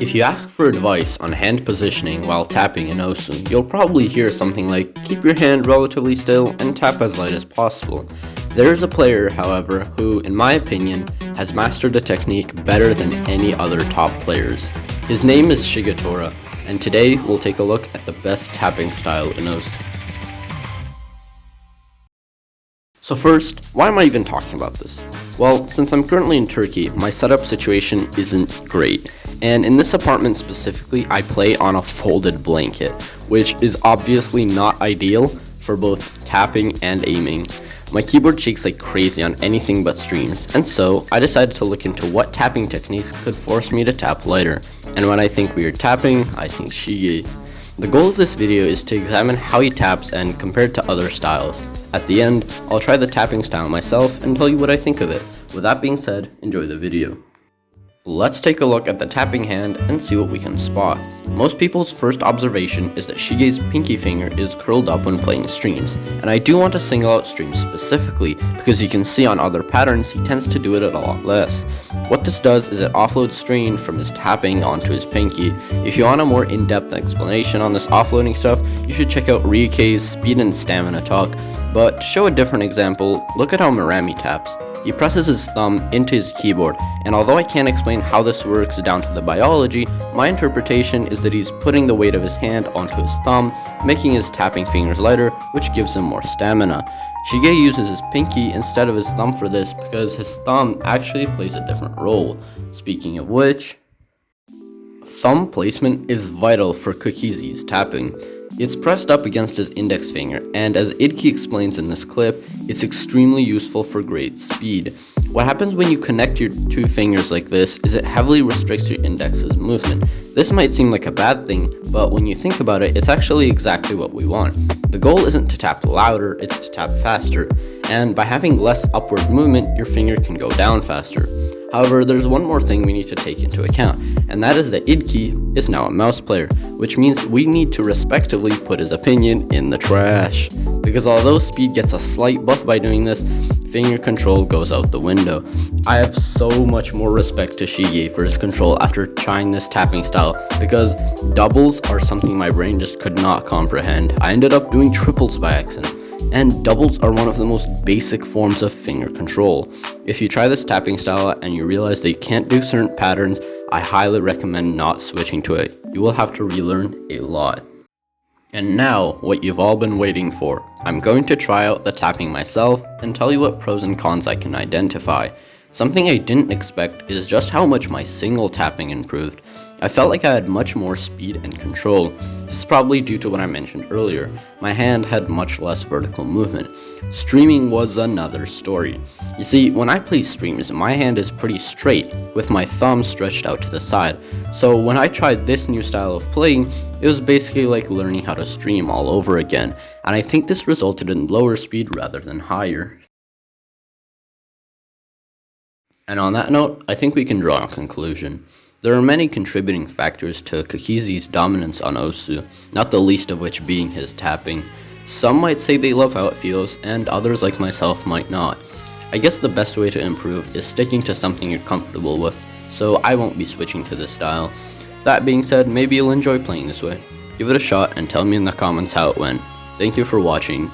If you ask for advice on hand positioning while tapping in Osu, you'll probably hear something like, keep your hand relatively still and tap as light as possible. There is a player, however, who, in my opinion, has mastered the technique better than any other top players. His name is Shigetora, and today we'll take a look at the best tapping style in Osu. So first, why am I even talking about this? Well, since I'm currently in Turkey, my setup situation isn't great. And in this apartment specifically, I play on a folded blanket, which is obviously not ideal for both tapping and aiming. My keyboard shakes like crazy on anything but streams, and so I decided to look into what tapping techniques could force me to tap lighter. And when I think weird tapping, I think Shige. The goal of this video is to examine how he taps and compare it to other styles. At the end, I'll try the tapping style myself and tell you what I think of it. With that being said, enjoy the video. Let's take a look at the tapping hand and see what we can spot. Most people's first observation is that Shige's pinky finger is curled up when playing streams, and I do want to single out streams specifically because you can see on other patterns he tends to do it a lot less. What this does is it offloads strain from his tapping onto his pinky. If you want a more in-depth explanation on this offloading stuff, you should check out Ryukei's Speed and Stamina talk, but to show a different example, look at how Marami taps. He presses his thumb into his keyboard, and although I can't explain how this works down to the biology, my interpretation is that he's putting the weight of his hand onto his thumb, making his tapping fingers lighter, which gives him more stamina. Shige uses his pinky instead of his thumb for this because his thumb actually plays a different role. Speaking of which, thumb placement is vital for Kokizi's tapping. It's pressed up against his index finger, and as Idki explains in this clip, it's extremely useful for great speed. What happens when you connect your two fingers like this is it heavily restricts your index's movement. This might seem like a bad thing, but when you think about it, it's actually exactly what we want. The goal isn't to tap louder, it's to tap faster, and by having less upward movement, your finger can go down faster. However, there's one more thing we need to take into account, and that is that Idki is now a mouse player, which means we need to respectively put his opinion in the trash. Because although speed gets a slight buff by doing this, finger control goes out the window. I have so much more respect to Shige for his control after trying this tapping style, because doubles are something my brain just could not comprehend. I ended up doing triples by accident. And doubles are one of the most basic forms of finger control. If you try this tapping style and you realize that you can't do certain patterns, I highly recommend not switching to it. You will have to relearn a lot. And now, what you've all been waiting for. I'm going to try out the tapping myself and tell you what pros and cons I can identify. Something I didn't expect is just how much my single tapping improved. I felt like I had much more speed and control. This is probably due to what I mentioned earlier. My hand had much less vertical movement. Streaming was another story. You see, when I play streams, my hand is pretty straight, with my thumb stretched out to the side. So when I tried this new style of playing, it was basically like learning how to stream all over again, and I think this resulted in lower speed rather than higher. And on that note, I think we can draw a conclusion. There are many contributing factors to Kokizi's dominance on Osu, not the least of which being his tapping. Some might say they love how it feels, and others like myself might not. I guess the best way to improve is sticking to something you're comfortable with, so I won't be switching to this style. That being said, maybe you'll enjoy playing this way. Give it a shot and tell me in the comments how it went. Thank you for watching.